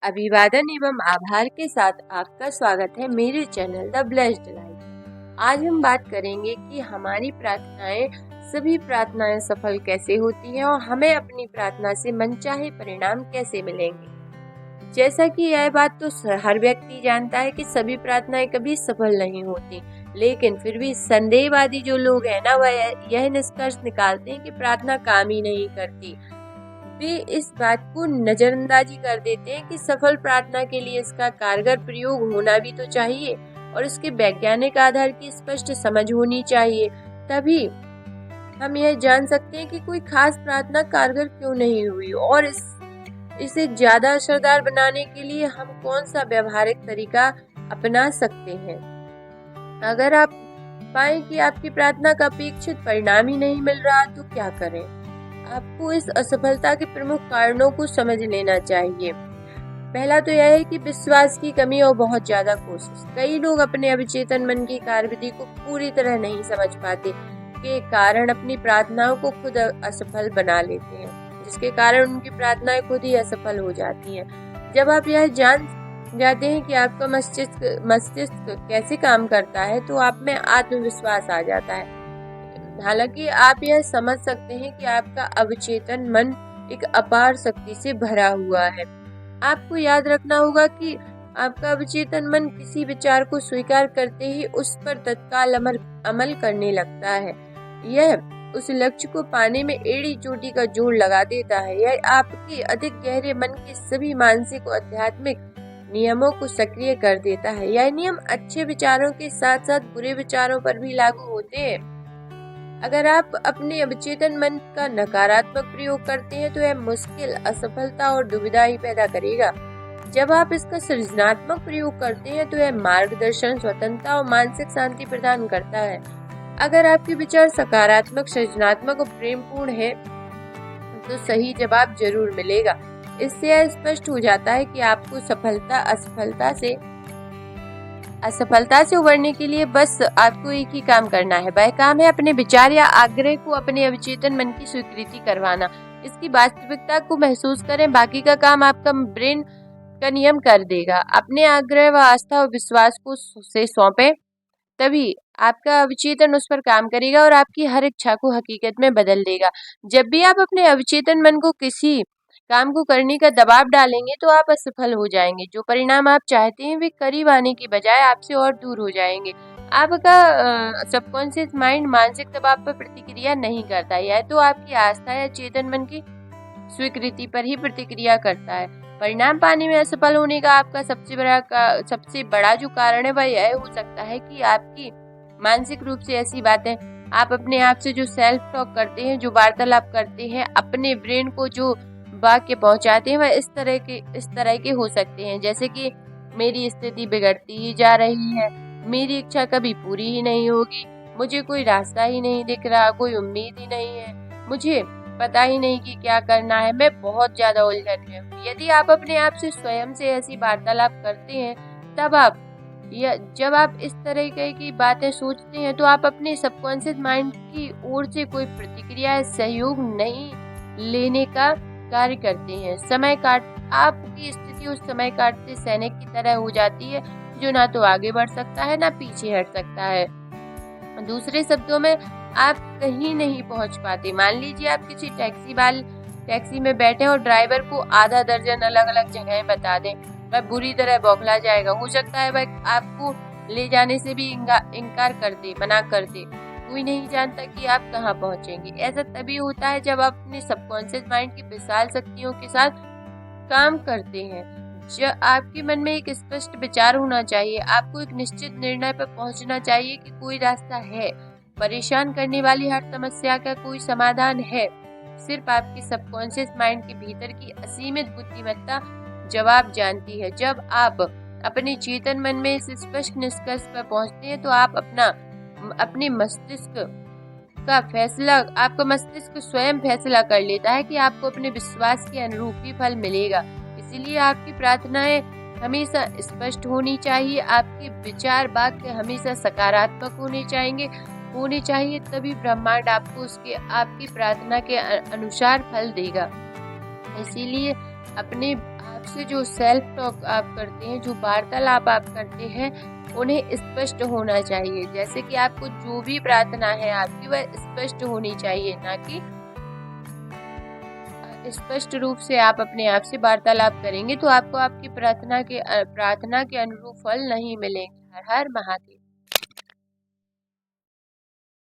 अभिवादन एवं आभार के साथ आपका स्वागत है मेरे चैनल द ब्लेस्ड लाइफ। आज हम बात करेंगे कि हमारी सभी प्रार्थनाएं सफल कैसे होती हैं और हमें अपनी प्रार्थना से मनचाहे परिणाम कैसे मिलेंगे। जैसा कि यह बात तो हर व्यक्ति जानता है कि सभी प्रार्थनाएं कभी सफल नहीं होती, लेकिन फिर भी संदेहवादी जो लोग हैं ना, वह यह निष्कर्ष निकालते हैं कि प्रार्थना काम ही नहीं करती। वे इस बात को नजरअंदाजी कर देते हैं कि सफल प्रार्थना के लिए इसका कारगर प्रयोग होना भी तो चाहिए और इसके वैज्ञानिक आधार की स्पष्ट समझ होनी चाहिए। तभी हम यह जान सकते हैं कि कोई खास प्रार्थना कारगर क्यों नहीं हुई और इसे ज्यादा असरदार बनाने के लिए हम कौन सा व्यवहारिक तरीका अपना सकते हैं। अगर आप पाएं कि आपकी प्रार्थना का अपेक्षित परिणाम ही नहीं मिल रहा तो क्या करें। आपको इस असफलता के प्रमुख कारणों को समझ लेना चाहिए। पहला तो यह है कि विश्वास की कमी और बहुत ज्यादा कोशिश। कई लोग अपने अवचेतन मन की कार्यविधि को पूरी तरह नहीं समझ पाते के कारण अपनी प्रार्थनाओं को खुद असफल बना लेते हैं, जिसके कारण उनकी प्रार्थनाएं खुद ही असफल हो जाती हैं। जब आप यह जान जाते हैं कि आपका मस्तिष्क कैसे काम करता है तो आप में आत्मविश्वास आ जाता है। हालांकि आप यह समझ सकते हैं कि आपका अवचेतन मन एक अपार शक्ति से भरा हुआ है। आपको याद रखना होगा कि आपका अवचेतन मन किसी विचार को स्वीकार करते ही उस पर तत्काल अमल करने लगता है। यह उस लक्ष्य को पाने में एड़ी चोटी का जोर लगा देता है। यह आपके अधिक गहरे मन के सभी मानसिक और आध्यात्मिक नियमों को सक्रिय कर देता है। यह नियम अच्छे विचारों के साथ साथ बुरे विचारों पर भी लागू होते हैं। अगर आप अपने अवचेतन मन का नकारात्मक प्रयोग करते हैं तो यह मुश्किल, असफलता और दुविधा ही पैदा करेगा। जब आप इसका सृजनात्मक प्रयोग करते हैं तो यह मार्गदर्शन, स्वतंत्रता और मानसिक शांति प्रदान करता है। अगर आपके विचार सकारात्मक, सृजनात्मक और प्रेमपूर्ण है तो सही जवाब जरूर मिलेगा। इससे यह स्पष्ट हो जाता है कि आपको असफलता से उबरने के लिए बस आपको एक ही काम करना है। वह काम है अपने विचार या आग्रह को अपने अवचेतन मन की स्वीकृति करवाना। इसकी वास्तविकता को महसूस करें, बाकी का काम आपका ब्रेन का नियम कर देगा। अपने आग्रह व आस्था और विश्वास को से सौंपे, तभी आपका अवचेतन उस पर काम करेगा और आपकी हर इच्छा को हकीकत में बदल देगा। जब भी आप अपने अवचेतन मन को किसी काम को करने का दबाव डालेंगे तो आप असफल हो जाएंगे। जो परिणाम आप चाहते हैं वे करीब आने की बजाय आपसे और दूर हो जाएंगे। आपका सबकॉन्शियस माइंड मानसिक दबाव पर प्रतिक्रिया नहीं करता, यह तो आपकी आस्था या चेतन मन की स्वीकृति पर ही प्रतिक्रिया करता है। परिणाम पाने में असफल होने का आपका सबसे बड़ा जो कारण है वह यह हो सकता है कि आपकी मानसिक रूप से ऐसी बातें आप अपने आप से जो सेल्फ टॉक करते हैं, जो वार्तालाप करते हैं, अपने ब्रेन को जो वाक्य पहुंचाते हैं, वह इस तरह के हो सकते हैं, जैसे कि मेरी स्थिति बिगड़ती ही जा रही है, मेरी इच्छा कभी पूरी ही नहीं होगी, मुझे कोई रास्ता ही नहीं दिख रहा, कोई उम्मीद ही नहीं है, मुझे पता ही नहीं कि क्या करना है, मैं बहुत ज्यादा उलझन में हूँ। यदि आप अपने आप से स्वयं से ऐसी वार्तालाप करते हैं, जब आप इस तरह की बातें सोचते हैं तो आप अपने सबकॉन्शियस माइंड की ओर से कोई प्रतिक्रिया, सहयोग नहीं लेने का कार्य करते हैं। आपकी स्थिति उस समय काटते सैनिक की तरह हो जाती है जो ना तो आगे बढ़ सकता है ना पीछे हट सकता है। दूसरे शब्दों में आप कहीं नहीं पहुंच पाते। मान लीजिए आप किसी टैक्सी में बैठे और ड्राइवर को आधा दर्जन अलग अलग जगहें बता दें, वह बुरी तरह बौखला जाएगा। हो सकता है वह आपको ले जाने से भी इनकार कर दे, मना कर दे। कोई नहीं जानता कि आप कहाँ पहुंचेंगे। ऐसा तभी होता है जब आप अपने सबकॉन्शियस माइंड की विशाल शक्तियों के साथ काम करते हैं। जब आपके मन में एक स्पष्ट विचार होना चाहिए, आपको एक निश्चित निर्णय पर पहुंचना चाहिए कि कोई रास्ता है, परेशान करने वाली हर समस्या का कोई समाधान है। सिर्फ आपके सबकॉन्शियस माइंड के भीतर की असीमित बुद्धिमत्ता जवाब जानती है। जब आप अपने चेतन मन में इस स्पष्ट निष्कर्ष पर पहुंचते हैं तो आप अपने आपका मस्तिष्क स्वयं फैसला कर लेता है कि आपको अपने विश्वास के अनुरूप ही फल मिलेगा। इसीलिए आपकी प्रार्थनाएं हमेशा स्पष्ट होनी चाहिए, आपके विचार वाक्य हमेशा सकारात्मक होने चाहिए, तभी ब्रह्मांड आपको आपकी प्रार्थना के अनुसार फल देगा। इसीलिए अपने आपसे जो सेल्फ टॉक आप करते हैं, जो वार्तालाप आप करते हैं, उन्हें स्पष्ट होना चाहिए। जैसे कि आपको जो भी प्रार्थना है आपकी, वह स्पष्ट होनी चाहिए, ना कि स्पष्ट रूप से आप अपने आप से वार्तालाप करेंगे तो आपको आपकी प्रार्थना के अनुरूप फल नहीं मिलेंगे। हर हर महादेव।